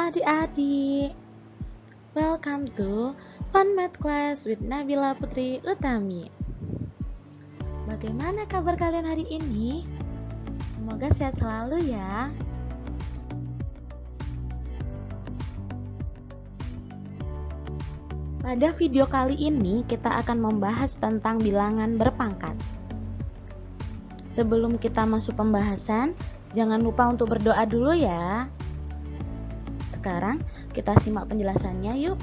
adik-adik, welcome to Fun Math Class with Nabila Putri Utami. Bagaimana kabar kalian hari ini? Semoga sehat selalu ya. Pada video kali ini kita akan membahas tentang bilangan berpangkat. Sebelum kita masuk pembahasan, jangan lupa untuk berdoa dulu ya. Sekarang kita simak penjelasannya yuk.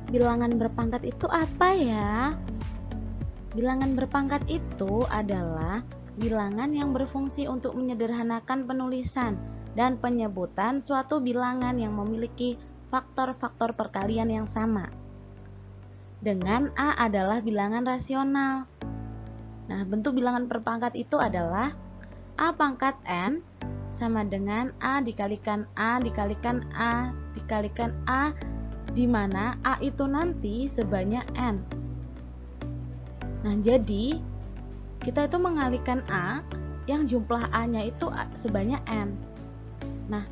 Bilangan berpangkat itu apa ya? Bilangan berpangkat itu adalah bilangan yang berfungsi untuk menyederhanakan penulisan dan penyebutan suatu bilangan yang memiliki faktor-faktor perkalian yang sama. Dengan A adalah bilangan rasional. Nah, bentuk bilangan berpangkat itu adalah A pangkat N sama dengan A dikalikan A dikalikan A dikalikan A, di mana A itu nanti sebanyak N. Nah, jadi kita itu mengalihkan A yang jumlah A-nya itu sebanyak N. Nah,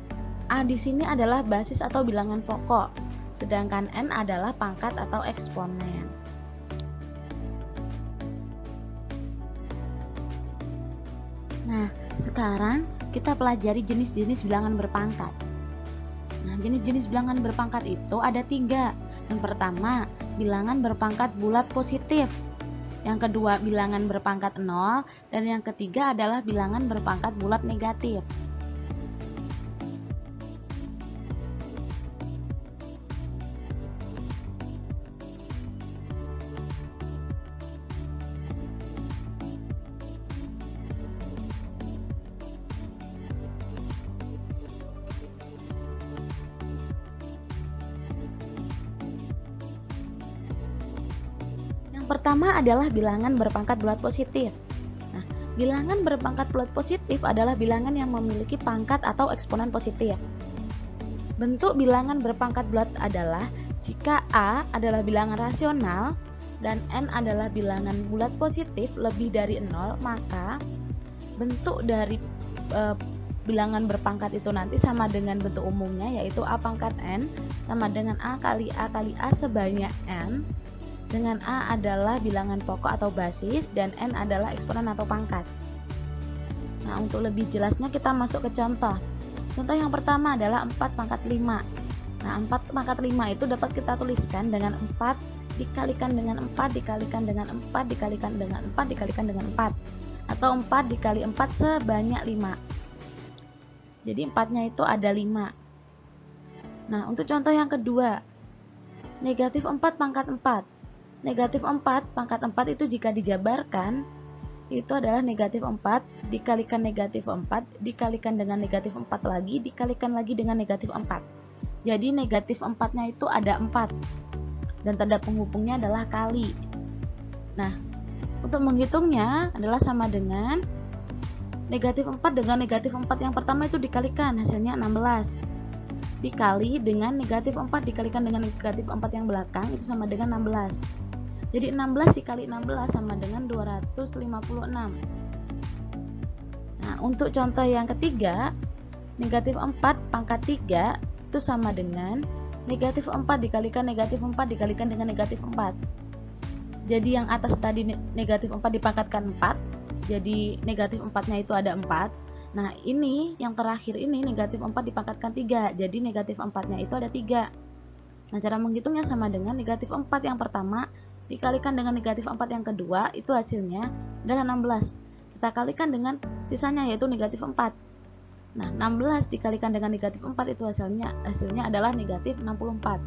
A di sini adalah basis atau bilangan pokok, sedangkan N adalah pangkat atau eksponen. Nah, sekarang kita pelajari jenis-jenis bilangan berpangkat. Nah, jenis-jenis bilangan berpangkat itu ada 3. Yang pertama, bilangan berpangkat bulat positif. Yang kedua, bilangan berpangkat 0. Dan yang ketiga adalah bilangan berpangkat bulat negatif. Pertama adalah bilangan berpangkat bulat positif. Nah, bilangan berpangkat bulat positif adalah bilangan yang memiliki pangkat atau eksponen positif. Bentuk bilangan berpangkat bulat adalah jika A adalah bilangan rasional dan N adalah bilangan bulat positif lebih dari 0, maka bentuk dari bilangan berpangkat itu nanti sama dengan bentuk umumnya, yaitu A pangkat N sama dengan A kali A sebanyak N, dengan A adalah bilangan pokok atau basis dan N adalah eksponen atau pangkat. Nah, untuk lebih jelasnya kita masuk ke contoh. Contoh yang pertama adalah 4 pangkat 5. Nah, 4 pangkat 5 itu dapat kita tuliskan dengan 4 dikalikan dengan 4 dikalikan dengan 4 dikalikan dengan 4 dikalikan dengan 4, atau 4 dikali 4 sebanyak 5. Jadi 4-nya itu ada 5. Nah, untuk contoh yang kedua, negatif 4 pangkat 4. Negatif 4 pangkat 4 itu jika dijabarkan itu adalah negatif 4 dikalikan negatif 4 dikalikan dengan negatif 4 lagi dikalikan lagi dengan negatif 4. Jadi negatif 4-nya itu ada 4 dan tanda penghubungnya adalah kali. Nah, untuk menghitungnya adalah sama dengan negatif 4 dengan negatif 4 yang pertama itu dikalikan, hasilnya 16. Dikali dengan negatif 4 dikalikan dengan negatif 4 yang belakang itu sama dengan 16. Jadi 16 dikali 16 sama dengan 256. Nah, untuk contoh yang ketiga, negatif 4 pangkat 3 itu sama dengan negatif 4 dikalikan negatif 4 dikalikan dengan negatif 4. Jadi yang atas tadi negatif 4 dipangkatkan 4, jadi negatif 4-nya itu ada 4. Nah, ini yang terakhir ini negatif 4 dipangkatkan 3, jadi negatif 4-nya itu ada 3. Nah, cara menghitungnya sama dengan negatif 4 yang pertama dikalikan dengan negatif 4 yang kedua, itu hasilnya adalah 16. Kita kalikan dengan sisanya yaitu negatif 4. Nah, 16 dikalikan dengan negatif 4 itu hasilnya adalah negatif 64.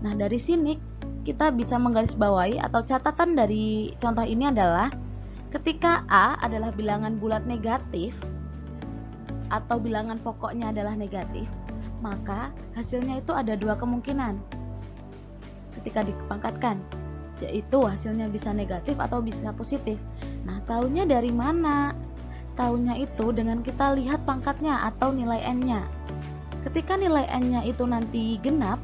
Nah, dari sini kita bisa menggarisbawahi atau catatan dari contoh ini adalah ketika A adalah bilangan bulat negatif atau bilangan pokoknya adalah negatif, maka hasilnya itu ada 2 kemungkinan ketika dipangkatkan, yaitu hasilnya bisa negatif atau bisa positif. Nah, tahunya dari mana? Tahunya itu dengan kita lihat pangkatnya atau nilai N-nya. Ketika nilai N-nya itu nanti genap,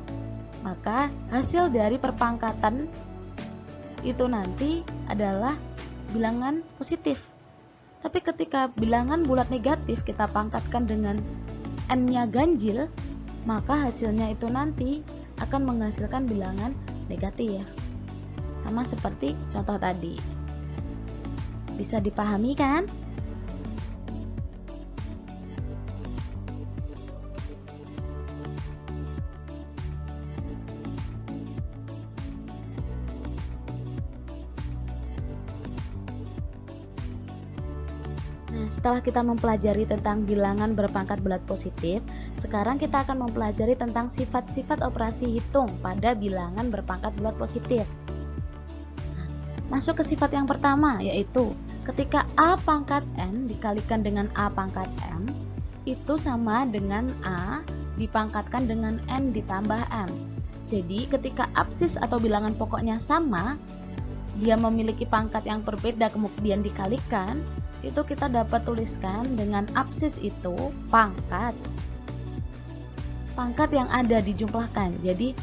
maka hasil dari perpangkatan itu nanti adalah bilangan positif. Tapi ketika bilangan bulat negatif kita pangkatkan dengan n-nya ganjil, maka hasilnya itu nanti akan menghasilkan bilangan negatif. Sama seperti contoh tadi. Bisa dipahami kan? Nah, setelah kita mempelajari tentang bilangan berpangkat bulat positif, sekarang kita akan mempelajari tentang sifat-sifat operasi hitung pada bilangan berpangkat bulat positif. Nah, masuk ke sifat yang pertama, yaitu ketika A pangkat N dikalikan dengan A pangkat M, itu sama dengan A dipangkatkan dengan N ditambah M. Jadi, ketika absis atau bilangan pokoknya sama, dia memiliki pangkat yang berbeda kemudian dikalikan, itu kita dapat tuliskan dengan absis itu pangkat yang ada dijumlahkan. Jadi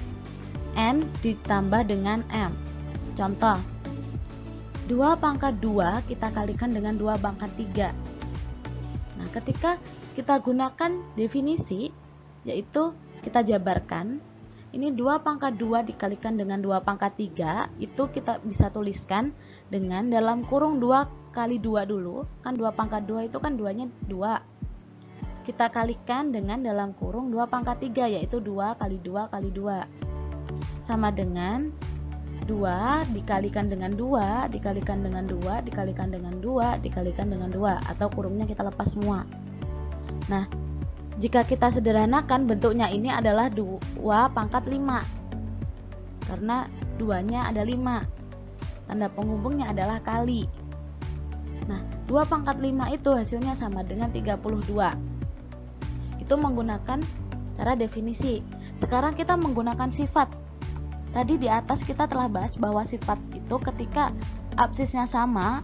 N ditambah dengan M. Contoh, 2 pangkat 2 kita kalikan dengan 2 pangkat 3. Nah, ketika kita gunakan definisi, yaitu kita jabarkan, ini 2 pangkat 2 dikalikan dengan 2 pangkat 3, itu kita bisa tuliskan dengan dalam kurung 2 kali 2 dulu, kan 2 pangkat 2 itu kan 2-nya 2. Kita kalikan dengan dalam kurung 2 pangkat 3, yaitu 2 kali 2 kali 2. Sama dengan 2 dikalikan dengan 2, dikalikan dengan 2, dikalikan dengan 2, dikalikan dengan 2, atau kurungnya kita lepas semua. Nah, jika kita sederhanakan, bentuknya ini adalah 2 pangkat 5. Karena 2-nya ada 5. Tanda penghubungnya adalah kali. Nah, 2 pangkat 5 itu hasilnya sama dengan 32. Itu menggunakan cara definisi. Sekarang kita menggunakan sifat. Tadi di atas kita telah bahas bahwa sifat itu ketika absisnya sama,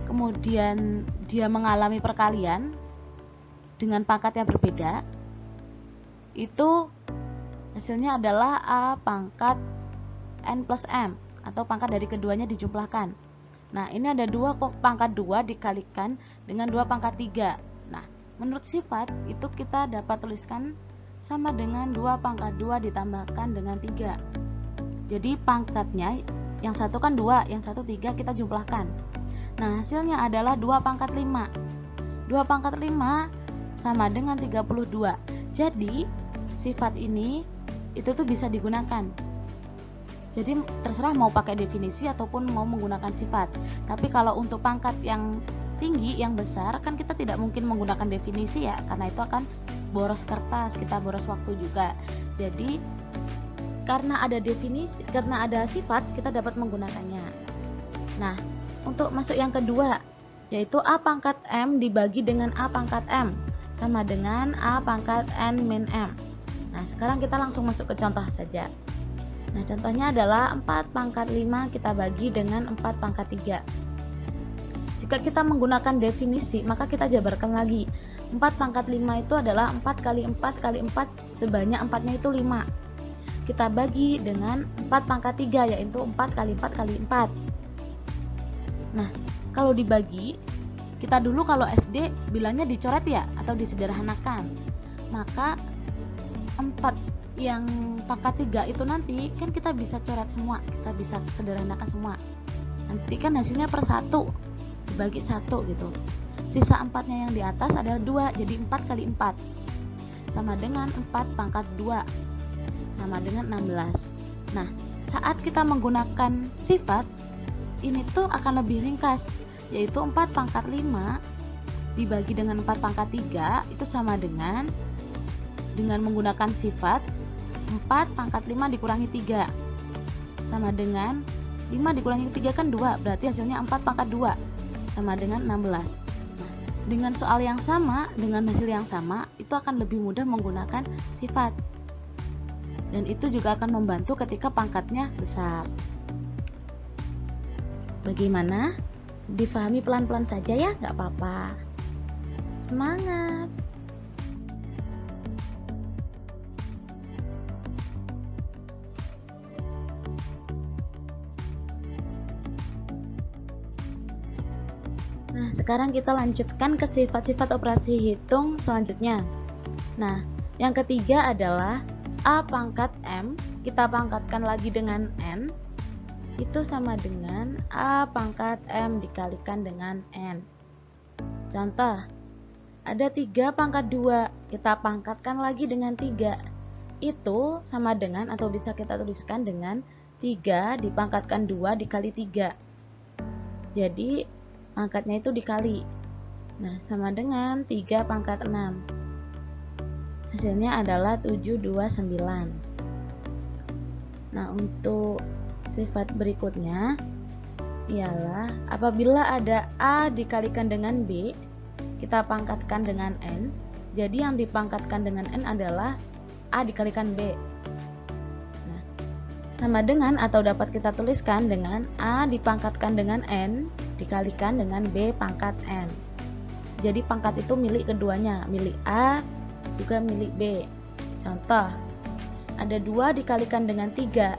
kemudian dia mengalami perkalian dengan pangkat yang berbeda, itu hasilnya adalah A pangkat N plus M, atau pangkat dari keduanya dijumlahkan. Nah, ini ada 2 pangkat 2 dikalikan dengan 2 pangkat 3. Nah, menurut sifat itu kita dapat tuliskan sama dengan 2 pangkat 2 ditambahkan dengan 3. Jadi pangkatnya yang satu kan 2, yang satu 3, kita jumlahkan. Nah, hasilnya adalah 2 pangkat 5. 2 pangkat 5 sama dengan 32. Jadi sifat ini itu tuh bisa digunakan. Jadi terserah mau pakai definisi ataupun mau menggunakan sifat. Tapi kalau untuk pangkat yang tinggi, yang besar, kan kita tidak mungkin menggunakan definisi ya, karena itu akan boros kertas, kita boros waktu juga. Jadi karena ada definisi, karena ada sifat, kita dapat menggunakannya. Nah, untuk masuk yang kedua, yaitu A pangkat M dibagi dengan A pangkat M, sama dengan A pangkat N min M. Nah, sekarang kita langsung masuk ke contoh saja. Nah, contohnya adalah 4 pangkat 5 kita bagi dengan 4 pangkat 3. Jika kita menggunakan definisi, maka kita jabarkan lagi. 4 pangkat 5 itu adalah 4 kali 4 kali 4, sebanyak 4-nya itu 5. Kita bagi dengan 4 pangkat 3, yaitu 4 kali 4 kali 4. Nah, kalau dibagi, kita dulu kalau SD bilangnya dicoret ya, atau disederhanakan. Maka 4 yang pangkat 3 itu nanti kan kita bisa coret semua, kita bisa sederhanakan semua. Nanti kan hasilnya per 1 dibagi 1 gitu. Sisa 4-nya yang di atas adalah 2, jadi 4 kali 4 sama dengan 4 pangkat 2 sama dengan 16. Nah, saat kita menggunakan sifat, ini tuh akan lebih ringkas, yaitu 4 pangkat 5 dibagi dengan 4 pangkat 3 itu sama dengan menggunakan sifat 4 pangkat 5 dikurangi 3 sama dengan 5 dikurangi 3 kan 2, berarti hasilnya 4 pangkat 2 sama dengan 16. Nah, dengan soal yang sama, dengan hasil yang sama, itu akan lebih mudah menggunakan sifat, dan itu juga akan membantu ketika pangkatnya besar. Bagaimana? Difahami pelan-pelan saja ya, nggak apa-apa. Semangat! Nah, sekarang kita lanjutkan ke sifat-sifat operasi hitung selanjutnya. Nah, yang ketiga adalah A pangkat M, kita pangkatkan lagi dengan N, itu sama dengan A pangkat M dikalikan dengan N. Contoh, ada 3 pangkat 2, kita pangkatkan lagi dengan 3, itu sama dengan atau bisa kita tuliskan dengan 3 dipangkatkan 2 dikali 3. Jadi pangkatnya itu dikali. Nah, sama dengan 3 pangkat 6. Hasilnya adalah 729. Nah, untuk sifat berikutnya ialah apabila ada A dikalikan dengan B, kita pangkatkan dengan N. Jadi yang dipangkatkan dengan N adalah A dikalikan B. Nah, sama dengan atau dapat kita tuliskan dengan A dipangkatkan dengan N dikalikan dengan B pangkat N. Jadi pangkat itu milik keduanya, milik A juga milik B. Contoh, ada 2 dikalikan dengan 3,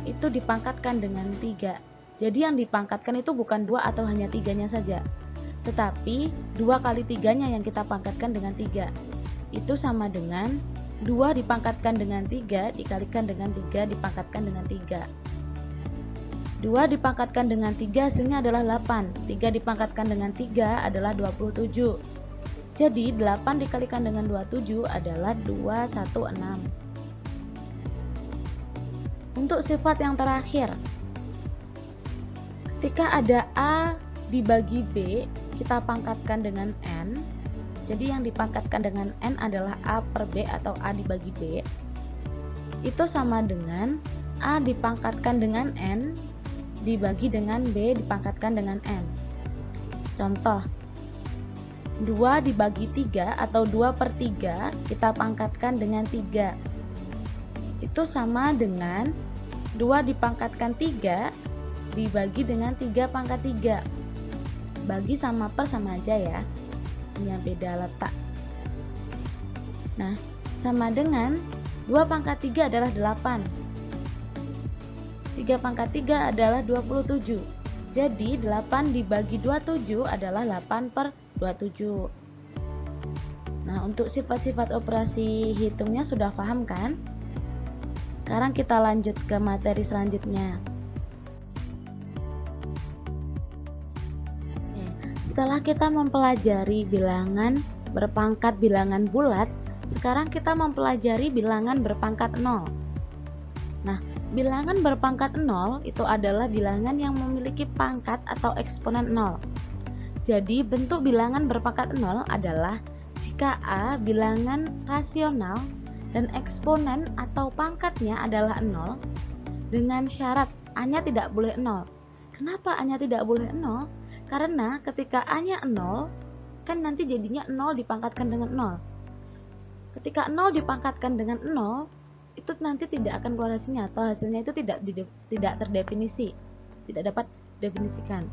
itu dipangkatkan dengan 3. Jadi yang dipangkatkan itu bukan 2 atau hanya 3-nya saja, tetapi 2 kali 3-nya yang kita pangkatkan dengan 3. Itu sama dengan 2 dipangkatkan dengan 3 dikalikan dengan 3 dipangkatkan dengan 3. 2 dipangkatkan dengan 3 hasilnya adalah 8. 3 dipangkatkan dengan 3 adalah 27. Jadi 8 dikalikan dengan 27 adalah 216. Untuk sifat yang terakhir, ketika ada A dibagi B, kita pangkatkan dengan N. Jadi yang dipangkatkan dengan N adalah A per B atau A dibagi B. Itu sama dengan A dipangkatkan dengan N dibagi dengan B dipangkatkan dengan N. Contoh, 2 dibagi 3 atau 2 per 3 kita pangkatkan dengan 3. Itu sama dengan 2 dipangkatkan 3 dibagi dengan 3 pangkat 3. Bagi sama per sama aja ya, hanya beda letak. Nah, sama dengan 2 pangkat 3 adalah 8. 3 pangkat 3 adalah 27. Jadi 8 dibagi 27 adalah 8 per 27. Nah, untuk sifat-sifat operasi hitungnya sudah paham kan? Sekarang kita lanjut ke materi selanjutnya. Setelah kita mempelajari bilangan berpangkat bilangan bulat, sekarang kita mempelajari bilangan berpangkat 0. Nah, bilangan berpangkat 0 itu adalah bilangan yang memiliki pangkat atau eksponen 0. Jadi bentuk bilangan berpangkat 0 adalah jika A bilangan rasional dan eksponen atau pangkatnya adalah 0 dengan syarat A-nya tidak boleh 0. Kenapa A-nya tidak boleh 0? Karena ketika A-nya 0, kan nanti jadinya 0 dipangkatkan dengan 0. Ketika 0 dipangkatkan dengan 0, itu nanti tidak akan keluar hasilnya atau hasilnya itu tidak terdefinisi, tidak dapat definisikan.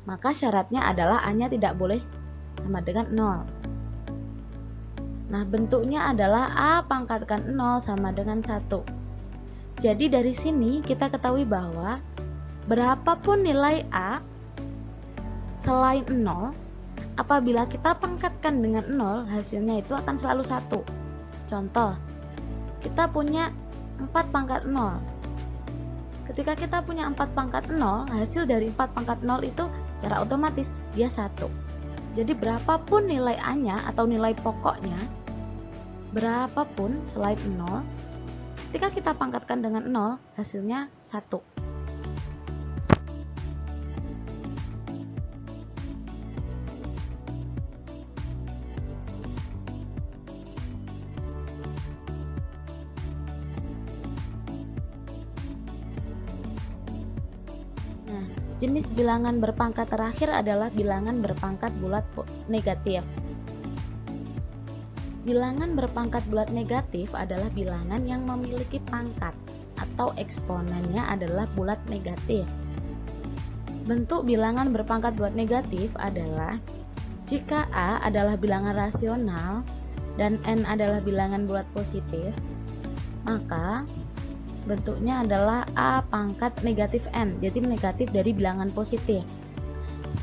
Maka syaratnya adalah A-nya tidak boleh sama dengan 0. Nah, bentuknya adalah A pangkatkan 0 sama dengan 1. Jadi dari sini kita ketahui bahwa berapapun nilai A selain 0, apabila kita pangkatkan dengan 0, hasilnya itu akan selalu 1. Contoh, kita punya 4 pangkat 0. Ketika kita punya 4 pangkat 0, hasil dari 4 pangkat 0 itu secara otomatis dia 1. Jadi berapapun nilai A-nya atau nilai pokoknya, berapapun selain 0, ketika kita pangkatkan dengan 0, hasilnya 1. Jenis bilangan berpangkat terakhir adalah bilangan berpangkat bulat negatif. Bilangan berpangkat bulat negatif adalah bilangan yang memiliki pangkat atau eksponennya adalah bulat negatif. Bentuk bilangan berpangkat bulat negatif adalah jika A adalah bilangan rasional dan N adalah bilangan bulat positif, maka bentuknya adalah A pangkat negatif N, jadi negatif dari bilangan positif.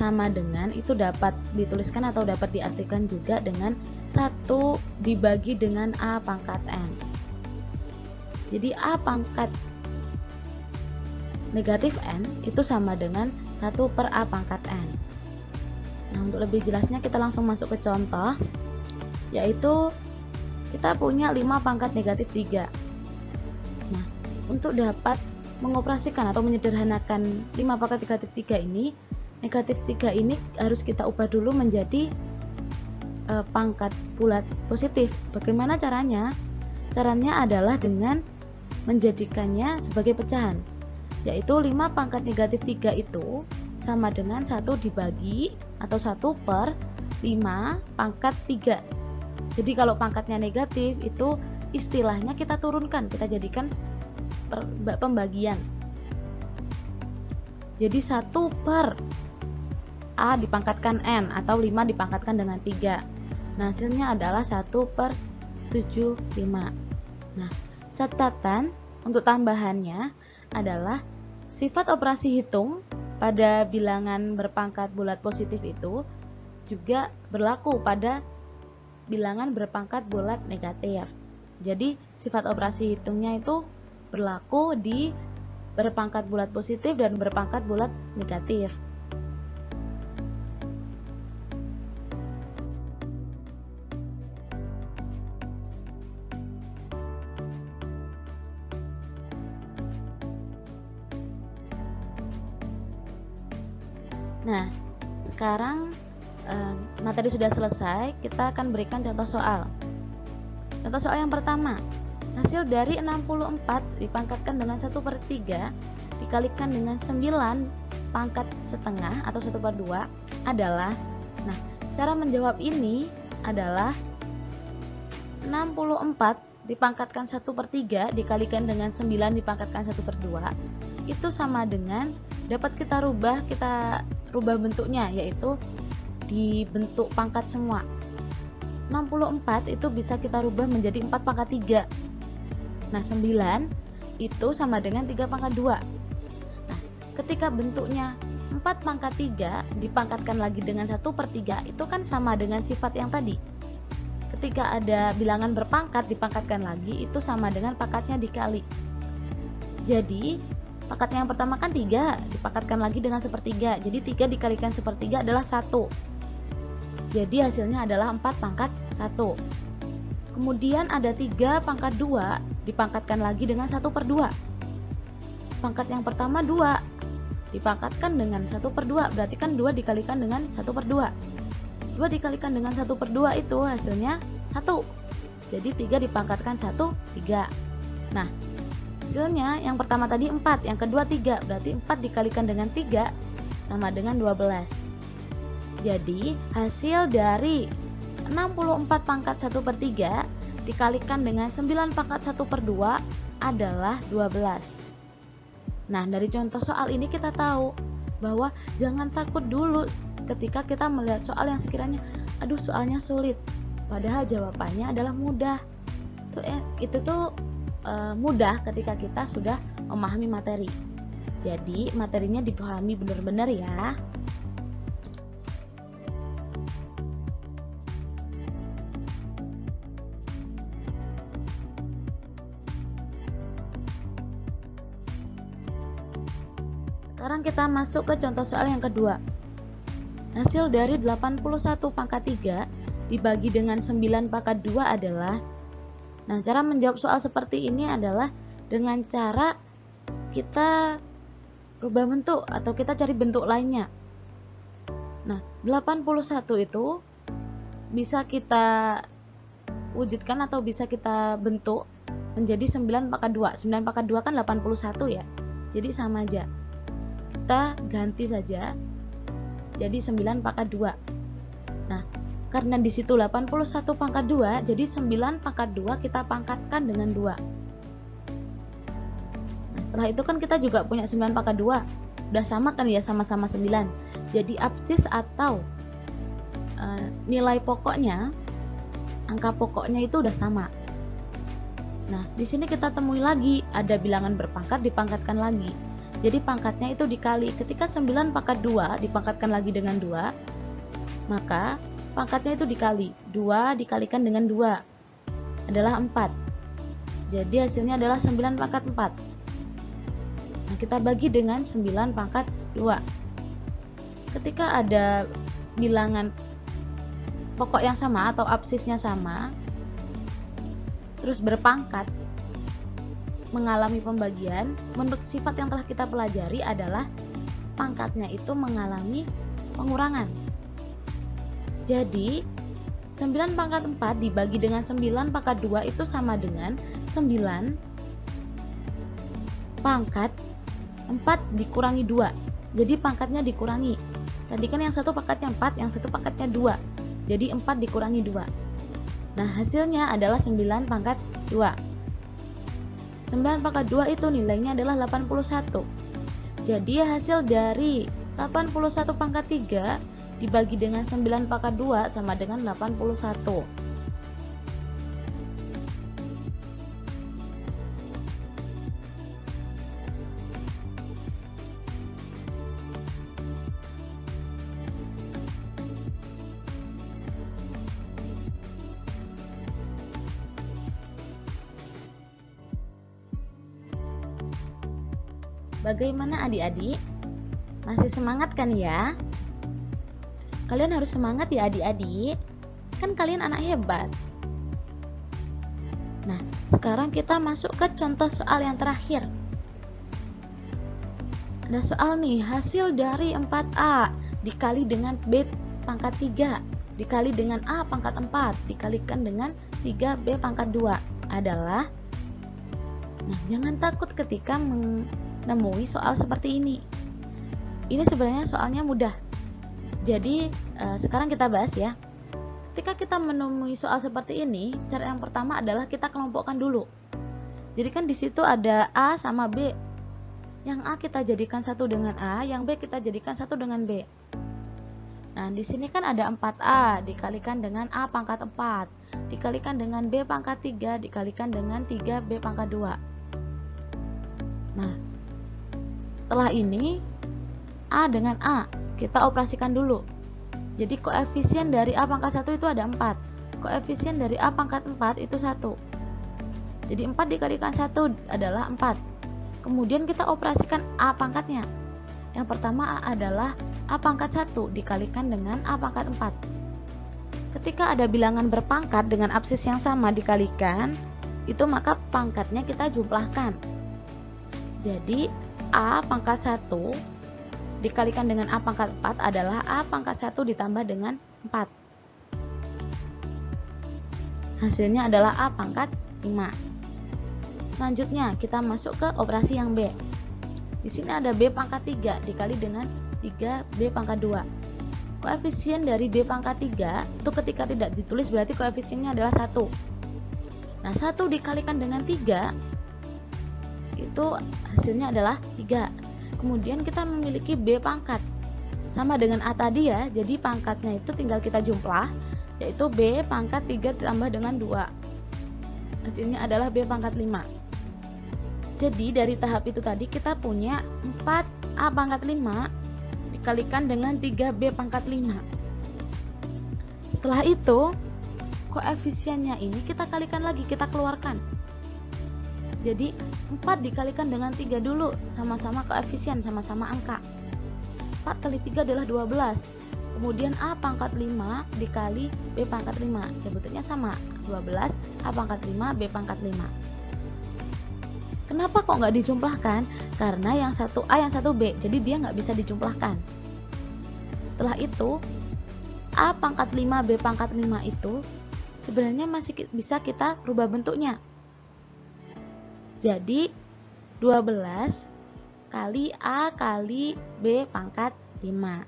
sama dengan itu dapat dituliskan atau dapat diartikan juga dengan 1 dibagi dengan A pangkat N. Jadi A pangkat negatif N itu sama dengan 1 per A pangkat N. Nah, untuk lebih jelasnya kita langsung masuk ke contoh, yaitu kita punya 5 pangkat negatif 3. Nah, untuk dapat mengoperasikan atau menyederhanakan 5 pangkat negatif 3 ini, negatif 3 ini harus kita ubah dulu menjadi pangkat bulat positif. Bagaimana caranya? Caranya adalah dengan menjadikannya sebagai pecahan, yaitu 5 pangkat negatif 3 itu sama dengan 1 dibagi atau 1 per 5 pangkat 3. Jadi kalau pangkatnya negatif itu istilahnya kita turunkan, kita jadikan pembagian. Jadi 1 per A dipangkatkan N atau 5 dipangkatkan dengan 3. Nah, hasilnya adalah 1 per 75. Nah, catatan untuk tambahannya adalah sifat operasi hitung pada bilangan berpangkat bulat positif itu juga berlaku pada bilangan berpangkat bulat negatif. Jadi sifat operasi hitungnya itu berlaku di berpangkat bulat positif dan berpangkat bulat negatif. Nah, sekarang materi sudah selesai, kita akan berikan contoh soal. Contoh soal yang pertama, hasil dari 64 dipangkatkan dengan 1 per 3 dikalikan dengan 9 pangkat setengah atau 1 per 2 adalah, nah, cara menjawab ini adalah 64 dipangkatkan 1 per 3 dikalikan dengan 9 dipangkatkan 1 per 2 itu sama dengan, dapat kita rubah bentuknya, yaitu di bentuk pangkat semua. 64 itu bisa kita rubah menjadi 4 pangkat 3. Nah, 9 itu sama dengan 3 pangkat 2. Nah, ketika bentuknya 4 pangkat 3 dipangkatkan lagi dengan 1 per 3 itu kan sama dengan sifat yang tadi. Ketika ada bilangan berpangkat dipangkatkan lagi itu sama dengan pangkatnya dikali. Jadi pangkatnya yang pertama kan 3 dipangkatkan lagi dengan 1/3. Jadi 3 dikalikan 1/3 adalah 1. Jadi hasilnya adalah 4 pangkat 1. Kemudian ada 3 pangkat 2 dipangkatkan lagi dengan 1 per 2. Pangkat yang pertama 2 dipangkatkan dengan 1 per 2, berarti kan 2 dikalikan dengan 1 per 2. 2 dikalikan dengan 1 per 2 itu hasilnya 1. Jadi 3 dipangkatkan 1, 3. Nah, hasilnya yang pertama tadi 4, yang kedua 3, berarti 4 dikalikan dengan 3 sama dengan 12. Jadi hasil dari 64 pangkat 1 per 3 dikalikan dengan 9 pangkat 1 per 2 adalah 12. Nah, dari contoh soal ini kita tahu bahwa jangan takut dulu ketika kita melihat soal yang sekiranya aduh soalnya sulit, padahal jawabannya adalah mudah. Itu tuh mudah ketika kita sudah memahami materi. Jadi materinya dipahami benar-benar ya. Sekarang kita masuk ke contoh soal yang kedua. Hasil dari 81 pangkat 3 dibagi dengan 9 pangkat 2 adalah, nah, cara menjawab soal seperti ini adalah dengan cara kita rubah bentuk atau kita cari bentuk lainnya. Nah, 81 itu bisa kita wujudkan atau bisa kita bentuk menjadi 9 pangkat 2. 9 pangkat 2 kan 81 ya. Jadi sama aja. Kita ganti saja jadi 9 pangkat 2. Nah, karena di situ 81 pangkat 2, jadi 9 pangkat 2 kita pangkatkan dengan 2. Nah, setelah itu kan kita juga punya 9 pangkat 2. Udah sama kan ya, sama-sama 9. Jadi absis atau nilai pokoknya, angka pokoknya itu udah sama. Nah, di sini kita temui lagi ada bilangan berpangkat dipangkatkan lagi. Jadi pangkatnya itu dikali. Ketika 9 pangkat 2 dipangkatkan lagi dengan 2, maka pangkatnya itu dikali. 2 dikalikan dengan 2 adalah 4. Jadi hasilnya adalah 9 pangkat 4. Nah, kita bagi dengan 9 pangkat 2. Ketika ada bilangan pokok yang sama atau absisnya sama, terus berpangkat, mengalami pembagian, menurut sifat yang telah kita pelajari adalah pangkatnya itu mengalami pengurangan. Jadi 9 pangkat 4 dibagi dengan 9 pangkat 2 itu sama dengan 9 pangkat 4 dikurangi 2. Jadi pangkatnya dikurangi. Tadi kan yang satu pangkatnya 4, yang satu pangkatnya 2. Jadi 4 dikurangi 2. Nah, hasilnya adalah 9 pangkat 2. 9 pangkat 2 itu nilainya adalah 81. Jadi hasil dari 81 pangkat 3 dibagi dengan 9 pangkat 2 sama dengan 81. Bagaimana adik-adik? Masih semangat kan ya? Kalian harus semangat ya adik-adik. Kan kalian anak hebat. Nah, sekarang kita masuk ke contoh soal yang terakhir. Ada soal nih, hasil dari 4A dikali dengan B pangkat 3 dikali dengan A pangkat 4 dikalikan dengan 3B pangkat 2 adalah. Nah, jangan takut ketika menemui soal seperti ini. Ini sebenarnya soalnya mudah. Jadi sekarang kita bahas ya. Ketika kita menemui soal seperti ini, cara yang pertama adalah kita kelompokkan dulu. Jadi kan di situ ada A sama B. Yang A kita jadikan satu dengan A, yang B kita jadikan satu dengan B. Nah, di sini kan ada 4A dikalikan dengan A pangkat 4, dikalikan dengan B pangkat 3, dikalikan dengan 3B pangkat 2. Nah, setelah ini A dengan A kita operasikan dulu. Jadi koefisien dari A pangkat 1 itu ada 4. Koefisien dari A pangkat 4 itu 1. Jadi 4 dikalikan 1 adalah 4. Kemudian kita operasikan A pangkatnya. Yang pertama adalah A pangkat 1 dikalikan dengan A pangkat 4. Ketika ada bilangan berpangkat dengan absis yang sama dikalikan, itu maka pangkatnya kita jumlahkan. Jadi A pangkat 1 dikalikan dengan A pangkat 4 adalah A pangkat 1 ditambah dengan 4. Hasilnya adalah A pangkat 5. Selanjutnya kita masuk ke operasi yang B. Di sini ada B pangkat 3 dikali dengan 3B pangkat 2. Koefisien dari B pangkat 3 itu ketika tidak ditulis berarti koefisiennya adalah 1. Nah, 1 dikalikan dengan 3 itu hasilnya adalah 3. Kemudian kita memiliki B pangkat sama dengan A tadi ya, jadi pangkatnya itu tinggal kita jumlah, yaitu B pangkat 3 ditambah dengan 2. Hasilnya adalah B pangkat 5. Jadi dari tahap itu tadi kita punya 4A pangkat 5 dikalikan dengan 3B pangkat 5. Setelah itu koefisiennya ini kita kalikan lagi, kita keluarkan. Jadi 4 dikalikan dengan 3 dulu, sama-sama koefisien, sama-sama angka. 4 kali 3 adalah 12. Kemudian A pangkat 5 dikali B pangkat 5. Ya bentuknya sama, 12 A pangkat 5 B pangkat 5. Kenapa kok nggak dijumlahkan? Karena yang satu A yang satu B, jadi dia nggak bisa dijumlahkan. Setelah itu A pangkat 5 B pangkat 5 itu sebenarnya masih bisa kita rubah bentuknya. Jadi 12 kali A kali B pangkat 5.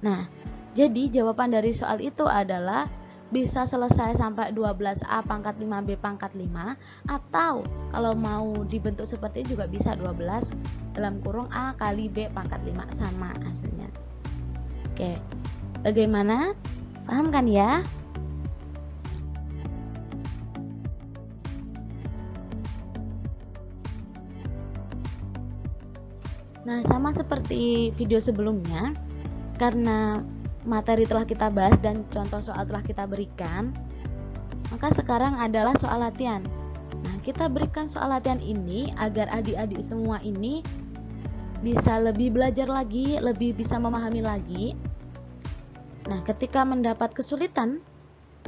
Nah, jadi jawaban dari soal itu adalah bisa selesai sampai 12A pangkat 5B pangkat 5, atau kalau mau dibentuk seperti ini juga bisa 12 dalam kurung A kali B pangkat 5, sama hasilnya. Oke, bagaimana? Paham kan ya? Nah, sama seperti video sebelumnya, karena materi telah kita bahas dan contoh soal telah kita berikan, maka sekarang adalah soal latihan. Nah, kita berikan soal latihan ini agar adik-adik semua ini bisa lebih belajar lagi, lebih bisa memahami lagi. Nah, ketika mendapat kesulitan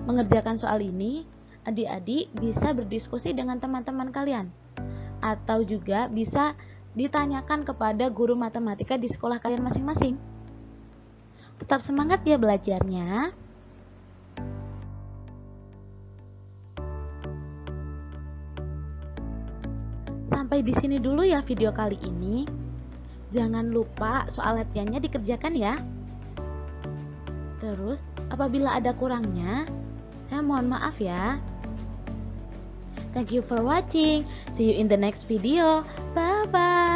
mengerjakan soal ini, adik-adik bisa berdiskusi dengan teman-teman kalian, atau juga bisa ditanyakan kepada guru matematika di sekolah kalian masing-masing. Tetap semangat ya belajarnya. Sampai di sini dulu ya video kali ini. Jangan lupa soal latihannya dikerjakan ya. Terus, apabila ada kurangnya, saya mohon maaf ya. Thank you for watching. See you in the next video. Bye bye.